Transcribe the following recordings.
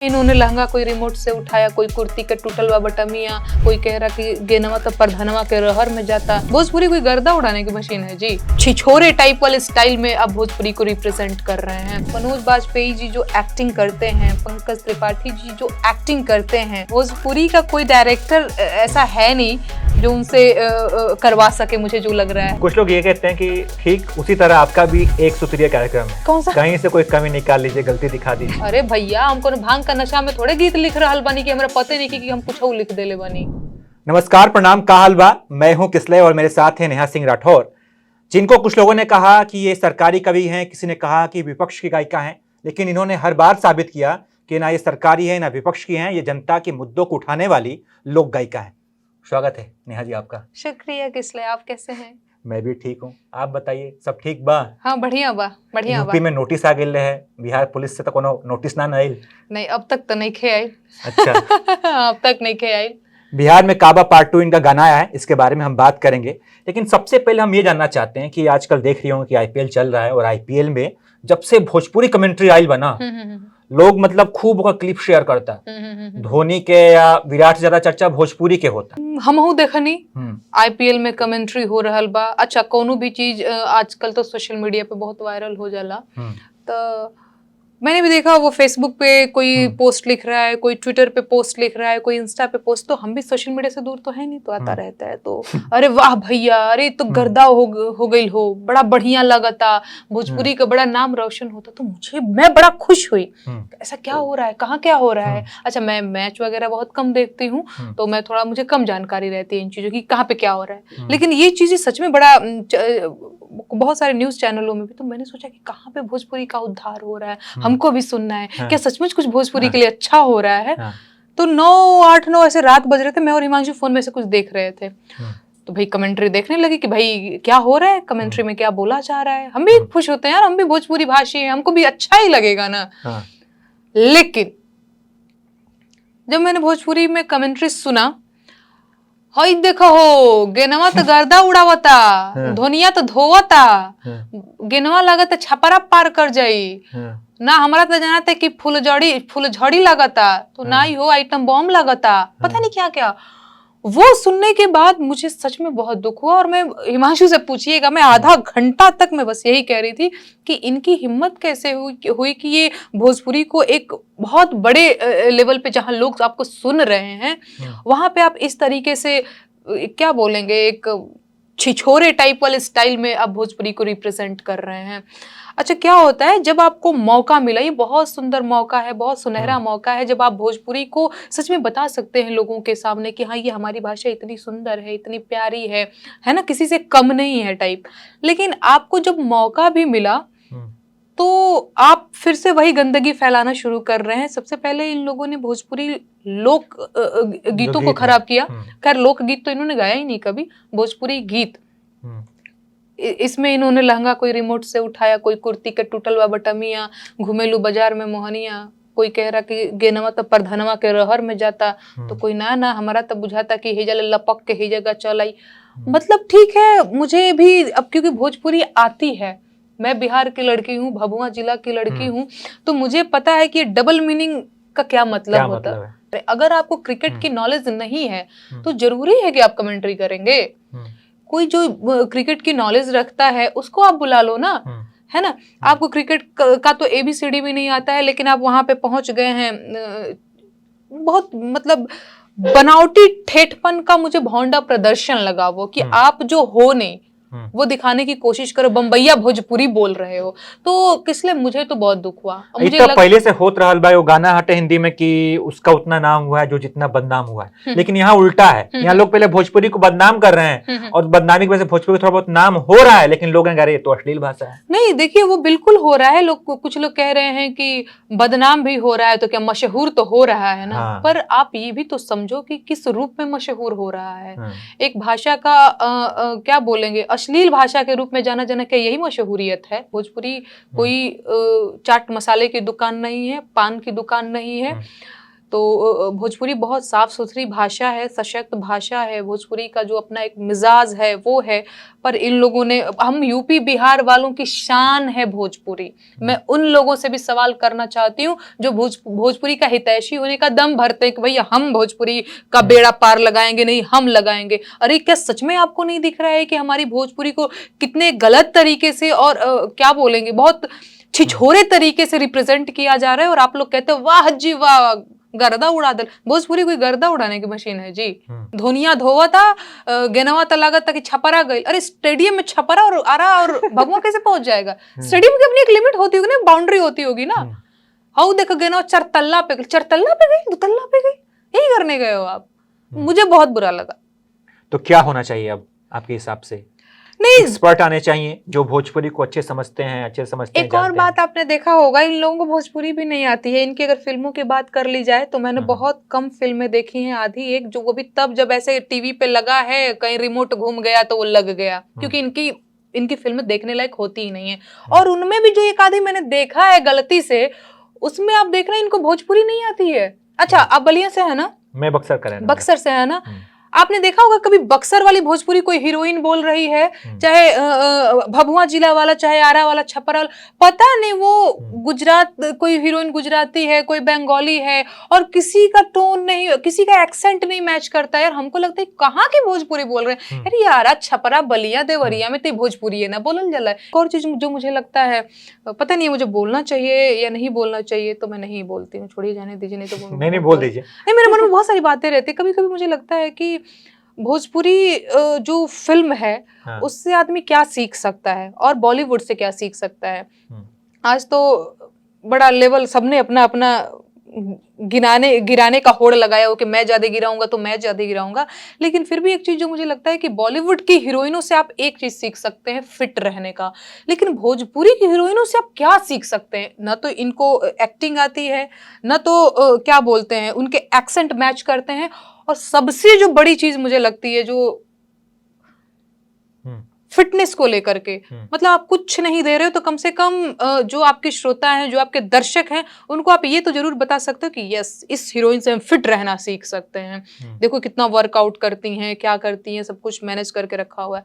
इन्होंने लहंगा कोई रिमोट से उठाया, कोई कुर्ती के टूटल वा बटमिया, कोई कह रहा कि गेनवा तो प्रधनवा के रहर में जाता। भोजपुरी कोई गर्दा उड़ाने की मशीन है जी। छिछोरे टाइप वाले स्टाइल में अब भोजपुरी को रिप्रेजेंट कर रहे हैं। मनोज बाजपेयी जी जो एक्टिंग करते हैं, पंकज त्रिपाठी जी जो एक्टिंग करते हैं, भोजपुरी का कोई डायरेक्टर ऐसा है नहीं जो उनसे करवा सके, मुझे जो लग रहा है। कुछ लोग ये कहते हैं कि ठीक उसी तरह आपका भी एक सूत्रीय कार्यक्रम है। कौन सा? कहीं से कोई कमी निकाल लीजिए, गलती दिखा दीजिए। अरे भैया, हमको भांग का नशा में थोड़े गीत लिख रहा बनी कि हमरा पता नहीं कि हम कुछ लिख देले बनी। नमस्कार, प्रणाम, का हाल बा? मैं हूं किसले और मेरे साथ हैं नेहा सिंह राठौर, जिनको कुछ लोगों ने कहा कि ये सरकारी कवि हैं, किसी ने कहा कि विपक्ष की गायिका हैं, लेकिन इन्होंने हर बार साबित किया कि ना ये सरकारी है ना विपक्ष की हैं, ये जनता के मुद्दों को उठाने वाली लोक गायिका है। स्वागत है नेहा जी आपका। शुक्रिया किसले, आप कैसे हैं? मैं भी ठीक हूँ, आप बताइए, सब ठीक बा? हाँ बढ़िया बा, बढ़िया बा। यूपी में नोटिस आ गए है, बिहार पुलिस से तो कोनो नोटिस ना आइल? नहीं, अब तक तो नहीं खे आई। अच्छा। अब तक नहीं खे आई। बिहार में काबा पार्ट 2 इनका गाना आया है, इसके बारे में हम बात करेंगे, लेकिन सबसे पहले हम ये जानना चाहते हैं कि आजकल देख रही होंगे कि आईपीएल चल रहा है और आईपीएल में जब से भोजपुरी कमेंट्री आइल बना, लोग मतलब खूब ओकर क्लिप शेयर करता है। धोनी के या विराट से ज्यादा चर्चा भोजपुरी के होता। हमहू देखनी आईपीएल में कमेंट्री हो रहल बा। अच्छा, कोनो भी चीज आजकल तो सोशल मीडिया पे बहुत वायरल हो जाला, तो मैंने भी देखा वो फेसबुक पे कोई पोस्ट लिख रहा है, कोई ट्विटर पे पोस्ट लिख रहा है, कोई इंस्टा पे पोस्ट। तो हम भी सोशल मीडिया से दूर तो है नहीं, तो आता रहता है। तो अरे वाह भैया, अरे तो गर्दा हो गई हो, बड़ा बढ़िया लगता, भोजपुरी का बड़ा नाम रोशन होता। तो मैं बड़ा खुश हुई। ऐसा क्या हो रहा है, कहाँ क्या हो रहा है? अच्छा, मैं मैच वगैरह बहुत कम देखती हूँ, तो मैं थोड़ा, मुझे कम जानकारी रहती है इन चीजों की, कहाँ पे क्या हो रहा है। लेकिन ये चीजें सच में बड़ा, बहुत सारे न्यूज चैनलों में भी, तो मैंने सोचा कि कहाँ पे भोजपुरी का उद्धार हो रहा है, हमको भी सुनना है। क्या सचमुच कुछ भोजपुरी के लिए अच्छा हो रहा है? तो 8-9 ऐसे रात बज रहे थे, मैं और हिमांशु फोन में से कुछ देख रहे थे, तो भाई कमेंट्री देखने लगी कि भाई क्या हो रहा है, कमेंट्री में क्या बोला जा रहा है। हम भी खुश होते हैं यार, हम भी भोजपुरी भाषी हैं, हमको भी अच्छा ही लगेगा ना। लेकिन जब मैंने भोजपुरी में कमेंट्री सुना, हई देखो हो, गेनवा तो गर्दा उड़ावता, धोनिया तो धोवता, गेनवा लगता छपरा पार कर जाई ना, हमारा तो जानते कि फुलझड़ी लगता, तो ना ही हो आइटम बॉम्ब लगता, पता नहीं क्या क्या। वो सुनने के बाद मुझे सच में बहुत दुख हुआ। और मैं हिमांशु से पूछिएगा, मैं आधा घंटा तक मैं बस यही कह रही थी कि इनकी हिम्मत कैसे हुई कि ये भोजपुरी को एक बहुत बड़े लेवल पे, जहां लोग आपको सुन रहे हैं, वहां पे आप इस तरीके से क्या बोलेंगे, एक छिछोरे टाइप वाले स्टाइल में आप भोजपुरी को रिप्रेजेंट कर रहे हैं। अच्छा, क्या होता है जब आपको मौका मिला, ये बहुत सुंदर मौका है, बहुत सुनहरा मौका है, जब आप भोजपुरी को सच में बता सकते हैं लोगों के सामने कि हाँ, ये हमारी भाषा इतनी सुंदर है, इतनी प्यारी है ना, किसी से कम नहीं है टाइप। लेकिन आपको जब मौका भी मिला तो आप फिर से वही गंदगी फैलाना शुरू कर रहे हैं। सबसे पहले इन लोगों ने भोजपुरी लोक गीतों को खराब किया। खैर, लोक गीत तो इन्होंने गाया ही नहीं कभी, भोजपुरी गीत। इसमें इन्होंने लहंगा कोई रिमोट से उठाया, कोई कुर्ती के टूटल वा बटमिया, घुमेलू बाजार में मोहनिया, कोई कह रहा कि गेनवा तो प्रधनवा के रहर में जाता, तो कोई ना हमारा तो बुझाता कि हे जले लपक के ही जगह चल आई। मतलब ठीक है, मुझे भी अब क्योंकि भोजपुरी आती है, मैं बिहार की लड़की हूँ, भभुआ जिला की लड़की हूँ, तो मुझे पता है कि डबल मीनिंग का क्या मतलब होता है। अगर आपको क्रिकेट की नॉलेज नहीं है तो जरूरी है कि आप कमेंट्री करेंगे। कोई जो क्रिकेट की नॉलेज रखता है उसको आप बुला लो ना, है ना। आपको क्रिकेट का तो ABCD भी नहीं आता है, लेकिन आप वहां पे पहुंच गए हैं। बहुत मतलब बनावटी ठेठपन का मुझे भौंडा प्रदर्शन लगा वो, कि आप जो हो नहीं वो दिखाने की कोशिश करो, बम्बैया भोजपुरी बोल रहे हो। तो किसलिए, मुझे तो बहुत दुख हुआ। मुझे पहले से होत रहल बा, वो गाना हटे हिंदी में कि उसका उतना नाम हुआ है जो जितना बदनाम हुआ है, लेकिन यहाँ उल्टा है। यहाँ लोग पहले भोजपुरी को बदनाम कर रहे हैं और बदनामी की वजह से भोजपुरी को थोड़ा बहुत नाम हो रहा है, लेकिन लोग कह रहे हैं तो अश्लील भाषा है। नहीं, देखिए वो बिल्कुल हो रहा है। कुछ लोग कह रहे हैं कि बदनाम भी हो रहा है, तो क्या मशहूर तो हो रहा है ना। पर आप ये भी तो समझो कि किस रूप में मशहूर हो रहा है। एक भाषा का क्या बोलेंगे, अश्लील भाषा के रूप में जाना जाना, क्या यही मशहूरियत है? भोजपुरी कोई चाट मसाले की दुकान नहीं है, पान की दुकान नहीं है। तो भोजपुरी बहुत साफ सुथरी भाषा है, सशक्त भाषा है, भोजपुरी का जो अपना एक मिजाज है वो है। पर इन लोगों ने, हम यूपी बिहार वालों की शान है भोजपुरी। मैं उन लोगों से भी सवाल करना चाहती हूँ जो भोजपुरी का हितैषी होने का दम भरते हैं कि भैया हम भोजपुरी का बेड़ा पार लगाएंगे, नहीं हम लगाएंगे। अरे क्या सच में आपको नहीं दिख रहा है कि हमारी भोजपुरी को कितने गलत तरीके से और क्या बोलेंगे, बहुत छिछोरे तरीके से रिप्रेजेंट किया जा रहा है, और आप लोग कहते हो वाह जी वाह गर्दा उड़ा दल। भोजपुरी कोई गर्दा उड़ाने की मशीन है जी? धोनिया धोवा था, गेनवा था, लागत था कि छपरा गई। अरे स्टेडियम में छपरा और आरा और भगवा कैसे पहुंच जाएगा? स्टेडियम की अपनी एक लिमिट होती होगी ना, बाउंड्री होती होगी ना। हाउ देखो गेनवा चरतल्ला पे गई, दुतल्ला पे गई, यही करने गए हो आप। मुझे बहुत बुरा लगा। तो क्या होना चाहिए अब आपके हिसाब से? नहीं, एक्सपर्ट आने चाहिए जो भोजपुरी को अच्छे समझते हैं, अच्छे समझते हैं। एक और बात आपने देखा होगा, इन लोगों को भोजपुरी भी नहीं आती है। इनकी अगर फिल्मों की बात कर ली जाए तो मैंने बहुत कम फिल्में देखी हैं, आधी एक जो वो भी तब जब ऐसे टीवी पे लगा है, कहीं रिमोट घूम गया तो वो लग गया, क्योंकि इनकी फिल्में देखने लायक होती ही नहीं है। और उनमें भी जो एक आधी मैंने देखा है गलती से, उसमें आप देख रहे हैं इनको भोजपुरी नहीं आती है। अच्छा, आप बलिया से है ना? मैं बक्सर से है ना? आपने देखा होगा कभी बक्सर वाली भोजपुरी कोई हीरोइन बोल रही है, चाहे भभुआ जिला वाला, चाहे आरा वाला, छपरा वाला, पता नहीं वो गुजरात, कोई हीरोइन गुजराती है, कोई बंगाली है, और किसी का टोन नहीं, किसी का एक्सेंट नहीं मैच करता है। यार हमको लगता है कहाँ की भोजपुरी बोल रहे हैं यार, ये आरा छपरा बलिया देवरिया में तो भोजपुरी है ना, बोलल जला है। और चीज जो मुझे लगता है, पता नहीं मुझे बोलना चाहिए या नहीं बोलना चाहिए, तो मैं नहीं बोलती हूँ, छोड़िए जाने दीजिए। नहीं तो नहीं बोल दीजिए। नहीं, मेरे मन में बहुत सारी बातें रहती है। कभी कभी मुझे लगता है कि भोजपुरी जो फिल्म है, हाँ, उससे आदमी क्या सीख सकता है और बॉलीवुड से क्या सीख सकता है। आज तो बड़ा लेवल सबने अपना अपना गिराने का होड़ लगाया हो कि मैं ज्यादा गिराऊंगा तो मैं ज्यादा गिराऊंगा। लेकिन फिर भी एक चीज जो मुझे लगता है कि बॉलीवुड की हीरोइनों से आप एक चीज सीख सकते हैं, फिट रहने का। लेकिन भोजपुरी की हीरोइनों से आप क्या सीख सकते हैं? ना तो इनको एक्टिंग आती है, ना तो क्या बोलते हैं, उनके एक्सेंट मैच करते हैं। और सबसे जो बड़ी चीज मुझे लगती है, जो फिटनेस को लेकर के, मतलब आप कुछ नहीं दे रहे हो तो कम से कम जो आपके श्रोता हैं, जो आपके दर्शक हैं, उनको आप ये तो जरूर बता सकते हो कि यस, इस हीरोइन से हम फिट रहना सीख सकते हैं। देखो कितना वर्कआउट करती हैं, क्या करती हैं, सब कुछ मैनेज करके रखा हुआ है।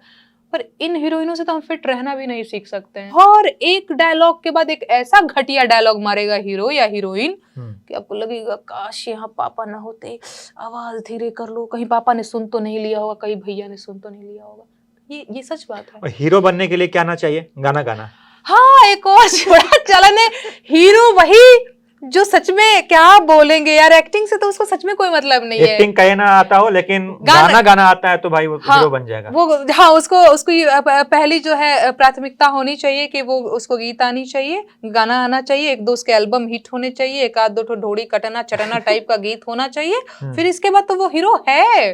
पर इन हीरोइनों से तो हम फिट रहना भी नहीं सीख सकते हैं। और एक डायलॉग के बाद एक ऐसा घटिया डायलॉग मारेगा हीरो या हीरोइन कि आपको लगेगा काश यहाँ पापा ना होते, आवाज धीरे कर लो, कहीं पापा ने सुन तो नहीं लिया होगा, कहीं भैया ने सुन तो नहीं लिया होगा। ये सच बात है। और हीरो बनने के लिए क्या आना चाहिए? गाना गाना। हाँ, एक और बड़ा चलन है, हीरो वही जो सच में क्या बोलेंगे यार, एक्टिंग से तो उसको सच में कोई मतलब नहीं है। एक्टिंग कहे ना आता हो, लेकिन गाना आता है तो भाई वो हीरो बन जाएगा। वो हाँ, उसको पहली जो है प्राथमिकता होनी चाहिए कि वो उसको गीत आनी चाहिए, गाना आना चाहिए, एक दो उसके एल्बम हिट होने चाहिए, एक आध दो ढोड़ी कटना चटना टाइप का गीत होना चाहिए। फिर इसके बाद तो वो हीरो है,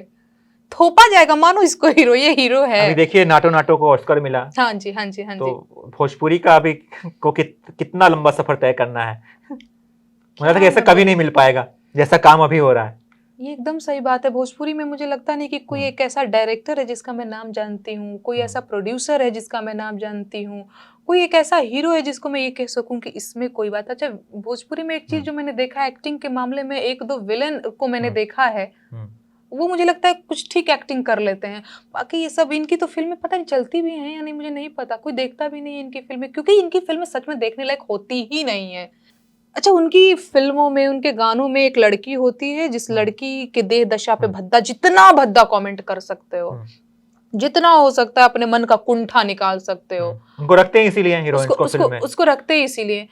थोपा जाएगा, मानो इसको हीरो, ये हीरो है। अभी देखिए नाटो को ऑस्कर मिला। हाँ जी, हाँ जी, हाँ जी। तो भोजपुरी का अभी को कितना लंबा सफर तय करना है, मुझे लगता है ऐसा कभी नहीं मिल पाएगा जैसा काम अभी हो रहा है। ये एकदम सही बात है। भोजपुरी में मुझे लगता नहीं कि कोई एक ऐसा डायरेक्टर है जिसका मैं नाम जानती हूँ, कोई ऐसा प्रोड्यूसर है जिसका मैं नाम जानती हूँ, कोई एक ऐसा हीरो है जिसको मैं ये कह सकूं कि इसमें कोई बात। अच्छा, भोजपुरी में एक चीज जो मैंने देखा एक्टिंग के मामले में, एक दो विलेन को मैंने देखा है, वो मुझे लगता है कुछ ठीक एक्टिंग कर लेते हैं। बाकी ये सब इनकी तो फिल्में पता नहीं चलती भी हैं या नहीं, मुझे नहीं पता, कोई देखता भी नहीं है इनकी फिल्में, क्योंकि इनकी फिल्में सच में देखने लायक होती ही नहीं है। अच्छा, उनकी फिल्मों में, उनके गानों में एक लड़की होती है, जिस लड़की के देह दशा पे जितना भद्दा कमेंट कर सकते हो, जितना हो सकता है अपने मन का कुंठा निकाल सकते हो। उनको रखते हैं इसीलिए हीरोइंस को फिल्म में, उसको रखते हैं इसीलिए।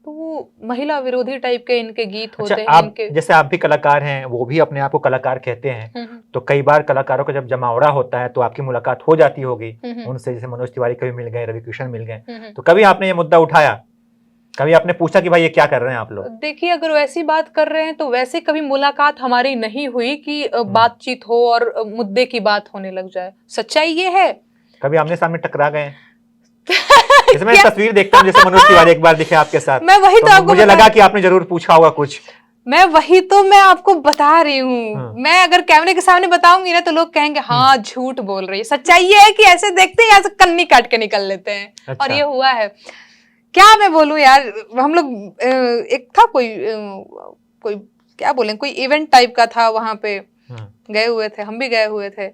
तो वो महिला विरोधी टाइप के इनके गीत होते हैं। आप जैसे आप भी कलाकार हैं, वो भी अपने आप को कलाकार कहते हैं, तो कई बार कलाकारों का जब जमावड़ा होता है तो आपकी मुलाकात हो जाती होगी उनसे, जैसे मनोज तिवारी कभी मिल गए, रवि किशन मिल गए, तो कभी आपने ये मुद्दा उठाया, कभी आपने पूछा कि भाई ये क्या कर रहे हैं आप लोग? देखिए, अगर वैसी बात कर रहे हैं तो वैसे कभी मुलाकात हमारी नहीं हुई कि बातचीत हो और मुद्दे की बात होने लग जाए। सच्चाई ये है। कभी आमने सामने टकरा गए? जैसे मैं तस्वीर देखता हूँ, जैसे मनोज तिवारी एक बार दिखे आपके साथ, मैं वही तो आपको मुझे लगा कि आपने जरूर पूछा होगा कुछ। मैं आपको बता रही हूँ। मैं अगर कैमरे के सामने बताऊंगी ना तो लोग कहेंगे हाँ झूठ बोल रही है। सच्चाई ये है कि ऐसे देखते हैं, यहाँ से कन्नी काट के निकल लेते हैं। अच्छा। और ये हुआ है। क्या मैं बोलूं यार, हम लोग एक था कोई क्या बोलें, कोई इवेंट टाइप का था वहां पे, गए हुए थे, हम भी गए हुए थे।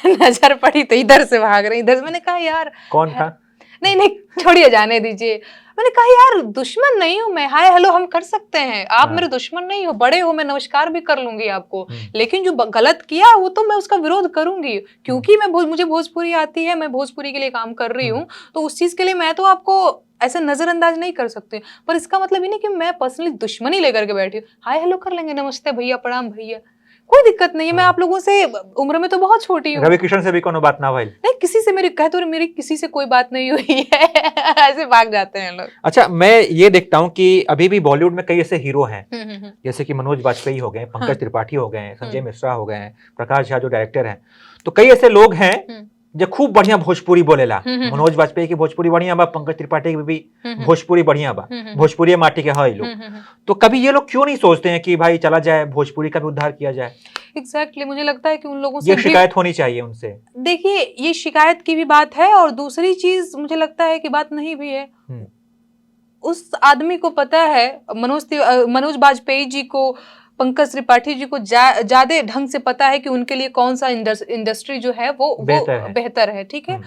नजर पड़ी तो इधर से भाग रही, इधर से। मैंने कहा यार कौन था? नहीं नहीं छोड़िए, जाने दीजिए। मैंने कहा यार दुश्मन नहीं हूं मैं, हाय हेलो हम कर सकते हैं, आप मेरे दुश्मन नहीं हो, बड़े हो, मैं नमस्कार भी कर लूंगी आपको, लेकिन जो गलत किया वो तो मैं उसका विरोध करूंगी, क्योंकि मुझे भोजपुरी आती है, मैं भोजपुरी के लिए काम कर रही हूँ, तो उस चीज के लिए मैं तो आपको ऐसे नजरअंदाज नहीं कर सकती। पर इसका मतलब ये नहीं कि मैं पर्सनली दुश्मनी लेकर के बैठी हूँ। हाय हेलो कर लेंगे, नमस्ते भैया, प्रणाम भैया, कोई दिक्कत नहीं है। मैं आप लोगों से उम्र में तो बहुत छोटी हूँ। रवि किशन से भी कोनो बात ना भाई? नहीं, किसी से मेरी कह तो मेरी किसी से कोई बात नहीं हुई है। ऐसे भाग जाते हैं लोग। अच्छा, मैं ये देखता हूँ कि अभी भी बॉलीवुड में कई ऐसे हीरो हैं, जैसे कि मनोज बाजपेयी हो गए, पंकज त्रिपाठी हो गए, संजय मिश्रा हो गए, प्रकाश झा जो डायरेक्टर हैं, तो कई ऐसे लोग हैं जो खूब बढ़िया भोजपुरी बोलेला। मनोज बाजपेयी की भोजपुरी बढ़िया बा, पंकज त्रिपाठी की भी भोजपुरी बढ़िया बा, भोजपुरी माटी के है लोग। तो कभी ये लोग क्यों नहीं सोचते हैं कि भाई चला जाए, भोजपुरी का भी उद्धार किया जाए? एग्जैक्टली मुझे लगता है कि उन लोगों से ये शिकायत होनी चाहिए उनसे। देखिए, ये शिकायत की भी बात है, और दूसरी चीज मुझे लगता है कि बात नहीं भी है। उस आदमी को पता है, मनोज बाजपेयी जी को, पंकज त्रिपाठी जी को ज्यादा ढंग से पता है कि उनके लिए कौन सा इंडस्ट्री जो है वो बेहतर है। ठीक है।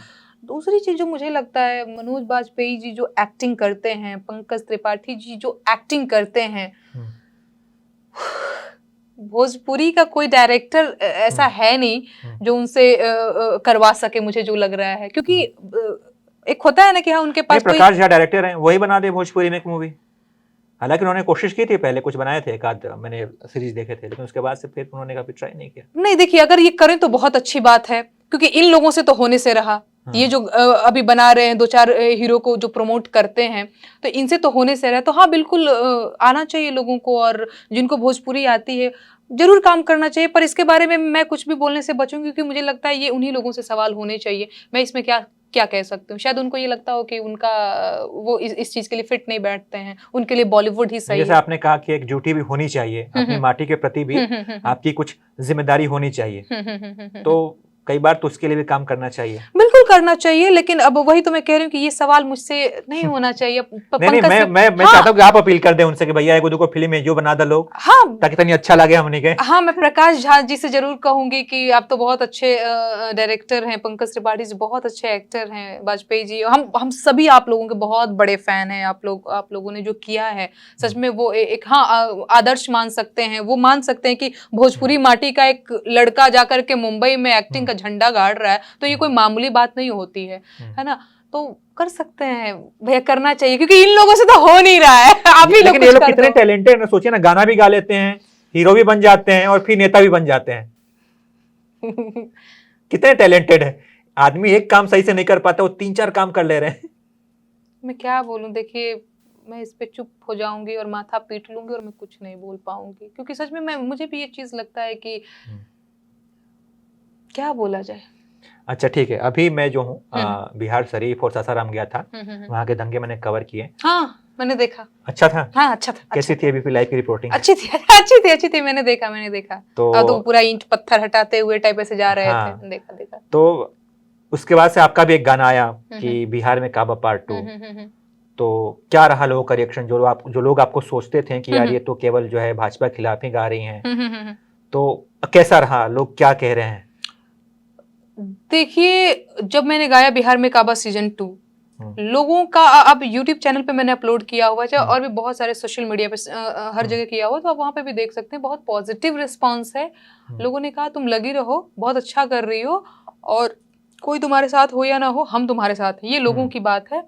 दूसरी चीज जो मुझे लगता है, मनोज बाजपेयी जी जो एक्टिंग करते हैं, पंकज त्रिपाठी जी जो एक्टिंग करते हैं, भोजपुरी का कोई डायरेक्टर ऐसा है नहीं जो उनसे करवा सके, मुझे जो लग रहा है। क्योंकि एक होता है ना कि हाँ उनके पास प्रकाश झा डायरेक्टर हैं, वही बना दे भोजपुरी में एक मूवी। हालांकि उन्होंने कोशिश की थी, पहले कुछ बनाए थे, एक आध मैंने सीरीज देखे थे, लेकिन उसके बाद से फिर उन्होंने कभी ट्राई नहीं किया। नहीं, देखिए अगर ये करें तो बहुत अच्छी बात है, क्योंकि इन लोगों से तो होने से रहा। ये जो अभी बना रहे हैं, 2-4 हीरो को जो प्रमोट करते हैं, तो इनसे तो होने से रहा। तो हाँ बिल्कुल आना चाहिए लोगों को, और जिनको भोजपुरी आती है जरूर काम करना चाहिए। पर इसके बारे में मैं कुछ भी बोलने से बचूंगी, क्योंकि मुझे लगता है ये उन्हीं लोगों से सवाल होने चाहिए। मैं इसमें क्या क्या कह सकती हूँ। शायद उनको ये लगता हो कि उनका वो इस चीज के लिए फिट नहीं बैठते हैं, उनके लिए बॉलीवुड ही सही है। जैसे आपने कहा कि एक ड्यूटी भी होनी चाहिए, अपनी माटी के प्रति भी आपकी कुछ जिम्मेदारी होनी चाहिए, तो कई बार तो उसके लिए भी काम करना चाहिए। बिल्कुल करना चाहिए, लेकिन अब वही तो मैं कह रही हूँ कि ये सवाल मुझसे नहीं होना चाहिए। नहीं, मैं चाहता हूँ कि आप अपील कर दें उनसे कि भैया एगो दुगो फिल्म जो बना दो लोग, हाँ, ताकि तनी अच्छा लगे हमने के। हाँ, मैं प्रकाश झा जी से जरूर कहूंगी कि आप तो बहुत अच्छे डायरेक्टर हैं, पंकज त्रिपाठी जी बहुत अच्छे एक्टर हैं, बाजपेयी जी, हम सभी आप लोगों के बहुत बड़े फैन हैं। आप लोगों ने जो किया है सच में वो एक हाँ आदर्श मान सकते हैं। वो मान सकते हैं कि भोजपुरी माटी का एक लड़का जाकर के मुंबई में एक्टिंग का झंडा गाड़ रहा है, तो ये कोई मामूली बात नहीं होती है ना। तो कर सकते हैं भैया, करना चाहिए, क्योंकि इन लोगों से तो हो नहीं रहा है। आप ही लेकिन ये लोग कितने टैलेंटेड हैं, सोचिए ना, गाना भी गा लेते हैं, हीरो भी बन जाते हैं, और फिर नेता भी बन जाते हैं। कितने टैलेंटेड है आदमी, एक काम सही से नहीं कर पाता, वो 3-4 काम कर ले रहे हैं। मैं क्या बोलूं, देखिए मैं इस पे चुप हो जाऊंगी और माथा पीट लूंगी और मैं कुछ नहीं बोल पाऊंगी, क्योंकि सच में मुझे भी ये चीज लगता है कि क्या बोला जाए। अच्छा ठीक है, अभी मैं जो हूँ बिहार शरीफ और सासाराम गया था, वहाँ के दंगे मैंने कवर किए। हाँ मैंने देखा। अच्छा था? हाँ अच्छा था। कैसी थी एबीपी लाइव की रिपोर्टिंग? अच्छी थी, मैंने देखा। तो पूरा ईंट पत्थर हटाते हुए टाइप ऐसे जा रहे थे, देखा। तो उसके बाद से आपका भी एक गाना आया कि बिहार में काबा पार्ट 2, तो क्या रहा लोगों का रिएक्शन? जो लोग आपको सोचते थे कि यार ये तो केवल जो है भाजपा के खिलाफ ही गा रही हैं, तो कैसा रहा, लोग क्या कह रहे हैं? देखिए, जब मैंने गाया बिहार में काबा सीजन 2, लोगों का, अब YouTube चैनल पे मैंने अपलोड किया हुआ है, और भी बहुत सारे सोशल मीडिया पे हर जगह किया हुआ, तो आप वहाँ पे भी देख सकते हैं। बहुत पॉजिटिव रिस्पांस है। लोगों ने कहा तुम लगी रहो, बहुत अच्छा कर रही हो, और कोई तुम्हारे साथ हो या ना हो, हम तुम्हारे साथ हैं। ये लोगों की बात है।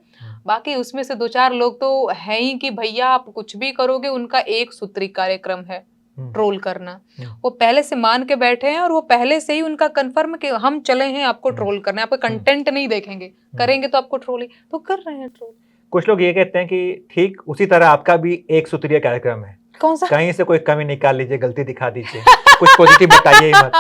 बाकी उसमें से 2-4 लोग तो है ही कि भैया आप कुछ भी करोगे, उनका एक सूत्री कार्यक्रम है ट्रोल करना। वो पहले से मान के बैठे हैं, और वो पहले से ही उनका कंफर्म कि हम चले हैं आपको ट्रोल करना है, आपका कंटेंट नहीं देखेंगे, करेंगे तो आपको ट्रोल ही, तो कर रहे हैं ट्रोल। कुछ लोग ये कहते हैं कि ठीक उसी तरह आपका भी एक सूत्रीय कार्यक्रम है। कौन सा? कहीं से कोई कमी निकाल लीजिए, गलती दिखा दीजिए, कुछ पॉजिटिव बताइए मत।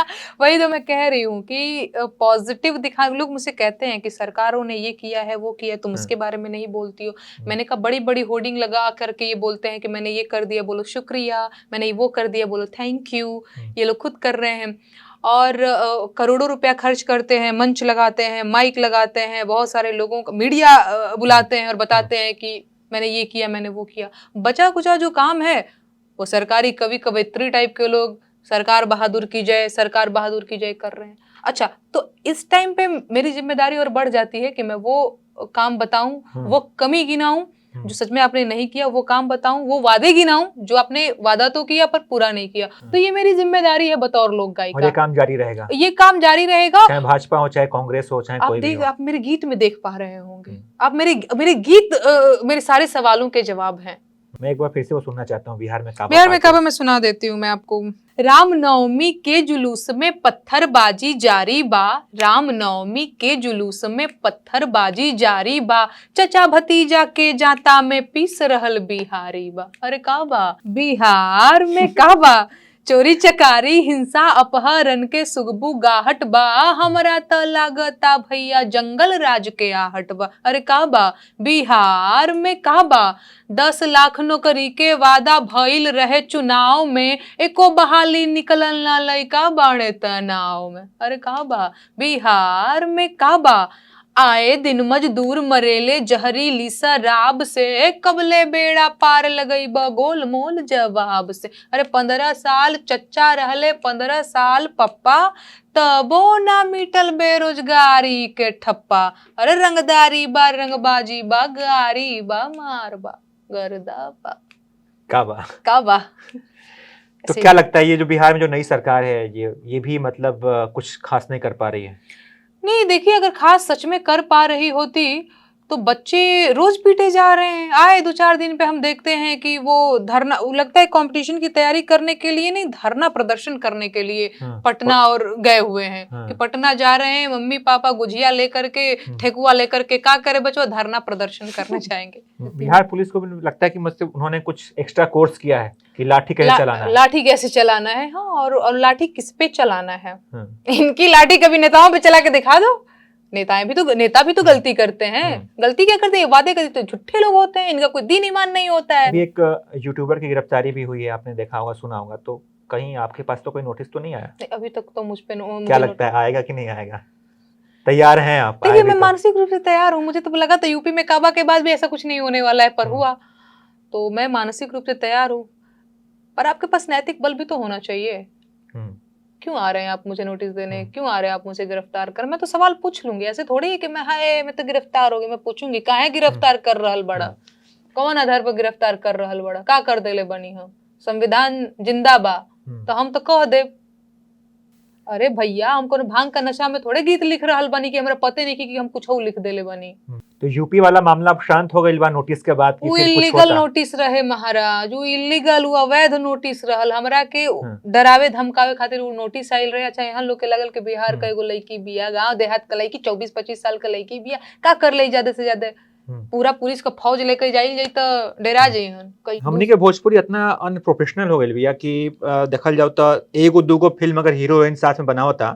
वही तो मैं कह रही हूँ कि पॉजिटिव दिखा। लोग मुझसे कहते हैं कि सरकारों ने ये किया है, वो किया है, तुम उसके बारे में नहीं बोलती हो। मैंने कहा बड़ी बड़ी होर्डिंग लगा करके ये बोलते हैं कि मैंने ये कर दिया, बोलो शुक्रिया, मैंने वो कर दिया, बोलो थैंक यू। ये लोग खुद कर रहे हैं, और करोड़ों रुपया खर्च करते हैं, मंच लगाते हैं, माइक लगाते हैं, बहुत सारे लोगों को मीडिया बुलाते हैं और बताते हैं कि मैंने ये किया, मैंने वो किया। बचा कुचा जो काम है वो सरकारी कवि कवयित्री टाइप के लोग सरकार बहादुर की जय, सरकार बहादुर की जय कर रहे हैं। अच्छा, तो इस टाइम पे मेरी जिम्मेदारी और बढ़ जाती है कि मैं वो काम बताऊं, वो कमी गिनाऊं जो सच में आपने नहीं किया, वो काम बताऊं, वो वादे गिनाऊं जो आपने वादा तो किया पर पूरा नहीं किया। तो ये मेरी जिम्मेदारी है बतौर लोक गायिका। और ये काम जारी रहेगा, ये काम जारी रहेगा, चाहे भाजपा हो, चाहे कांग्रेस हो, चाहे कोई भी हो। आप मेरे गीत में देख पा रहे होंगे, आप मेरे गीत मेरे सारे सवालों के जवाब हैं। मैं एक बार फिर से वो सुनना चाहता हूँ, बिहार में काबा में सुना देती हूँ मैं आपको। रामनवमी के जुलूस में पत्थरबाजी जारी बा, रामनवमी के जुलूस में पत्थरबाजी जारी बा, चचा भतीजा के जाता में पीस रहल बिहारी बा। अरे का बा बिहार में का बा, चोरी चकारी हिंसा अपहरण के सुगबू गाहट बा, हमरा त लागता भैया जंगल राज के आहट बा। अरे का बा बिहार में का बा, 10 लाख नौकरी के वादा भइल रहे चुनाव में, एको बहाली निकलल ना लइका बाड़े तनाव में। अरे का बा बिहार में का बा, आए दिन मजदूर मरेले जहरीली शराब से, कबले बेड़ा पार लगई बगोल मोल जवाब से। अरे 15 साल चच्चा रहले 15 साल पप्पा, तबो ना मिटल बेरोजगारी के ठप्पा। अरे रंगदारी बा रंगबाजी बा, गारी बा मार बा गर्दा बा का बा। तो क्या लगता है ये जो बिहार में जो नई सरकार है ये भी मतलब कुछ खास नहीं कर पा रही है? नहीं, देखिए अगर खास सच में कर पा रही होती तो बच्चे रोज पीटे जा रहे हैं। आए 2-4 दिन पे हम देखते हैं कि वो धरना, लगता है कंपटीशन की तैयारी करने के लिए नहीं, धरना प्रदर्शन करने के लिए पटना और गए हुए हैं कि पटना जा रहे हैं, मम्मी पापा गुजिया लेकर के ठेकुआ लेकर के, का करे बच्चों धरना प्रदर्शन करने जाएंगे। बिहार पुलिस को भी लगता है कि मुझसे उन्होंने कुछ एक्स्ट्रा कोर्स किया है कि लाठी कैसे चलाना है, लाठी कैसे चलाना है। हाँ, और लाठी किस पे चलाना है। इनकी लाठी कभी नेताओं पे चला के दिखा दो। नेता भी तो गलती करते हैं। गलती क्या करते हैं, वादे करते, तो झूठे लोग होते हैं, इनका कोई दीन ईमान नहीं होता है। अभी एक यूट्यूबर की गिरफ्तारी भी हुई है, आपने देखा होगा, सुना होगा, तो कहीं आपके पास तो कोई नोटिस तो नहीं आया? अभी तक तो मुझ पे क्या लगता है आएगा कि नहीं आएगा? तैयार हैं आप? देखिए मैं मानसिक रूप से तैयार हूँ। मुझे तो लगा था यूपी में काबा के बाद भी ऐसा कुछ नहीं होने वाला है, पर हुआ, तो मैं मानसिक रूप से तैयार हूँ। पर आपके पास नैतिक बल भी तो होना चाहिए। क्यों आ रहे हैं आप मुझे नोटिस देने, क्यों आ रहे हैं आप मुझे गिरफ्तार कर? मैं तो सवाल पूछ लूंगी, ऐसे थोड़ी है कि मैं तो गिरफ्तार हो गई। मैं पूछूंगी काहे गिरफ्तार कर रहल बड़ा, कौन आधार पर गिरफ्तार कर रहल बड़ा, का कर देले बनी हम, संविधान जिंदा बा तो हम तो कह दे। अरे भैया हमको भांग का नशा में थोड़े गीत लिख रहल बनी कि हमरा पते नहीं कि हम कुछ लिख देले बनी। तो यूपी वाला मामला शांत हो गई बा नोटिस के बाद? वो इलीगल नोटिस रहे महाराज, वो इलीगल, वो अवैध नोटिस रहल। हमरा के डरावे धमकावे खातिर वो नोटिस आइल रहे। अच्छा, यहाँ लोग के लगल के बिहार का एगो लड़की बिया, गांव देहात का लड़की, 24-25 साल का लड़की बिया, का कर ले ज्यादा से ज्यादा पूरा पुलिस का फौज लेकर जाई तो डेरा जाइहन। हमनी के भोजपुरी इतना अनप्रोफेशनल हो गइल बिया कि देखल जाओ तो एगो दूगो फिल्म अगर हीरो हीरोइन साथ में बनावता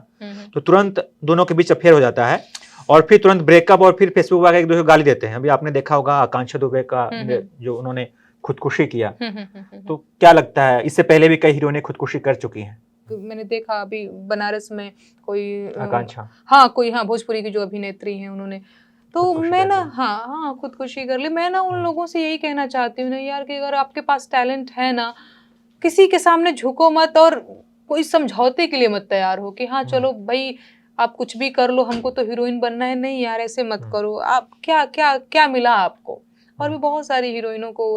तो तुरंत दोनों के बीच अफेयर हो जाता है और फिर तुरंत ब्रेकअप और फिर फेसबुक वगैरह एक दूसरे को गाली देते हैं। अभी आपने देखा होगा आकांक्षा दुबे का जो उन्होंने खुदकुशी किया, तो क्या लगता है इससे पहले भी कई हीरोइनें खुदकुशी कर चुकी हैं? मैंने देखा अभी बनारस में कोई आकांक्षा, हाँ भोजपुरी की जो अभिनेत्री हैं उन्होंने, तो मैं ना हाँ खुदकुशी कर ली। मैं ना उन लोगों से यही कहना चाहती हूँ ना यार कि अगर आपके पास टैलेंट है ना, किसी के सामने झुको मत और कोई समझौते के लिए मत तैयार हो कि हाँ चलो भाई आप कुछ भी कर लो, हमको तो हीरोइन बनना है। नहीं यार, ऐसे मत करो। आप क्या मिला आपको? और भी बहुत सारी हीरोइनों को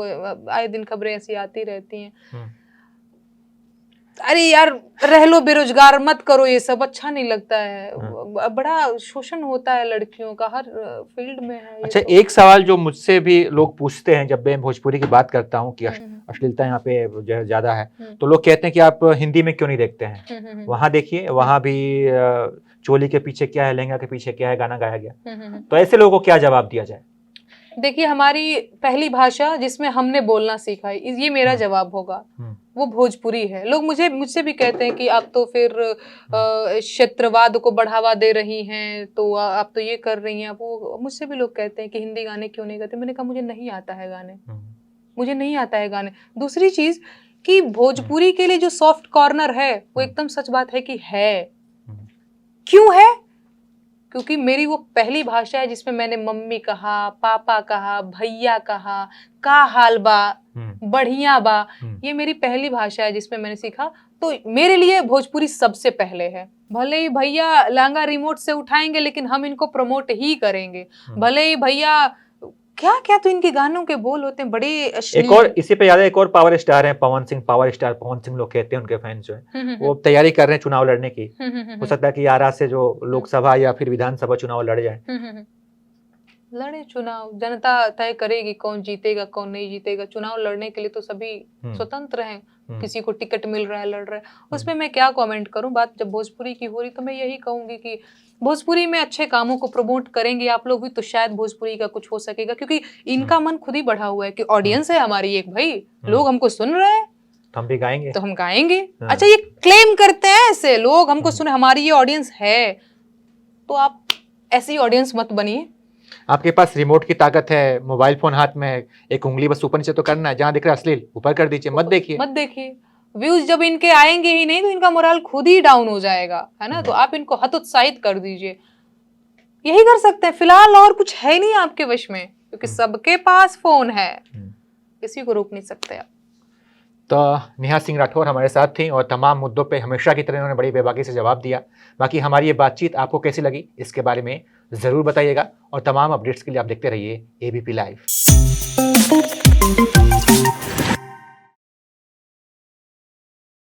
आए दिन खबरें ऐसी आती रहती हैं। अरे यार रह लो बेरोजगार, मत करो ये सब, अच्छा नहीं लगता है। बड़ा शोषण होता है लड़कियों का, हर फील्ड में है। अच्छा, एक सवाल जो मुझसे भी लोग पूछते हैं जब मैं भोजपुरी की बात करता हूँ कि अश्लीलता यहाँ पे ज्यादा है, तो लोग कहते हैं कि आप हिंदी में क्यों नहीं देखते हैं? वहां देखिए, वहां भी चोली के पीछे क्या है, लहंगा के पीछे क्या है, गाना गाया गया। तो ऐसे लोगों को क्या जवाब दिया जाए? देखिए हमारी पहली भाषा जिसमें हमने बोलना सीखा है, ये मेरा जवाब होगा, वो भोजपुरी है। लोग मुझसे भी कहते हैं कि आप तो फिर क्षेत्रवाद को बढ़ावा दे रही हैं, तो आप तो ये कर रही हैं। वो मुझसे भी लोग कहते हैं कि हिंदी गाने क्यों नहीं गाते। मैंने कहा मुझे नहीं आता है गाने, मुझे नहीं आता है गाने। दूसरी चीज कि भोजपुरी के लिए जो सॉफ्ट कॉर्नर है वो एकदम सच बात है कि है। क्यों है? क्योंकि मेरी वो पहली भाषा है जिसमें मैंने मम्मी कहा, पापा कहा, भैया कहा, का हाल बा बढ़िया बा, ये मेरी पहली भाषा है जिसमें मैंने सीखा, तो मेरे लिए भोजपुरी सबसे पहले है। भले ही भैया लहंगा रिमोट से उठाएंगे लेकिन हम इनको प्रमोट ही करेंगे। भले ही भैया क्या क्या तो इनके गानों के बोल होते हैं बड़े एक और इसी पे याद है, एक और पावर स्टार है पवन सिंह, पावर स्टार पवन सिंह लोग कहते हैं उनके फैंस जो है, वो तैयारी कर रहे हैं चुनाव लड़ने की। हो सकता है कि आरा से जो लोकसभा या फिर विधानसभा चुनाव लड़ जाए। लड़े चुनाव, जनता तय करेगी कौन जीतेगा कौन नहीं जीतेगा। चुनाव लड़ने के लिए तो सभी स्वतंत्र हैं, किसी को टिकट मिल रहा है लड़ रहा है, उसमें मैं क्या कमेंट करूं। बात जब भोजपुरी की हो रही तो मैं यही कहूंगी कि भोजपुरी में अच्छे कामों को प्रमोट करेंगे आप लोग भी तो शायद भोजपुरी का कुछ हो सकेगा, क्योंकि इनका मन खुद ही बढ़ा हुआ है कि ऑडियंस है हमारी एक, भाई लोग हमको सुन रहे हैं हम भी गाएंगे तो हम गाएंगे। अच्छा ये क्लेम करते हैं ऐसे लोग, हमको सुने, हमारी ये ऑडियंस है, तो आप ऐसी ऑडियंस मत बनिए। आपके पास रिमोट की ताकत है, मोबाइल फोन हाथ में है, एक उंगली बस ऊपर नीचे तो करना है, जहां दिख रहा है अश्लील ऊपर कर दीजिए, मत देखिए। व्यूज जब इनके आएंगे ही नहीं तो इनका मोरल खुद ही डाउन हो जाएगा, है ना। तो आप इनको हतोत्साहित कर दीजिए, यही कर सकते हैं फिलहाल, और कुछ है नहीं आपके वश में, क्योंकि सबके पास फोन है, किसी को रोक नहीं सकते आप। तो नेहा सिंह राठौर हमारे साथ थी और तमाम मुद्दों पे हमेशा की तरह उन्होंने बड़ी बेबाकी से जवाब दिया। बाकी हमारी ये बातचीत आपको कैसी लगी इसके बारे में ज़रूर बताइएगा, और तमाम अपडेट्स के लिए आप देखते रहिए ABP लाइव।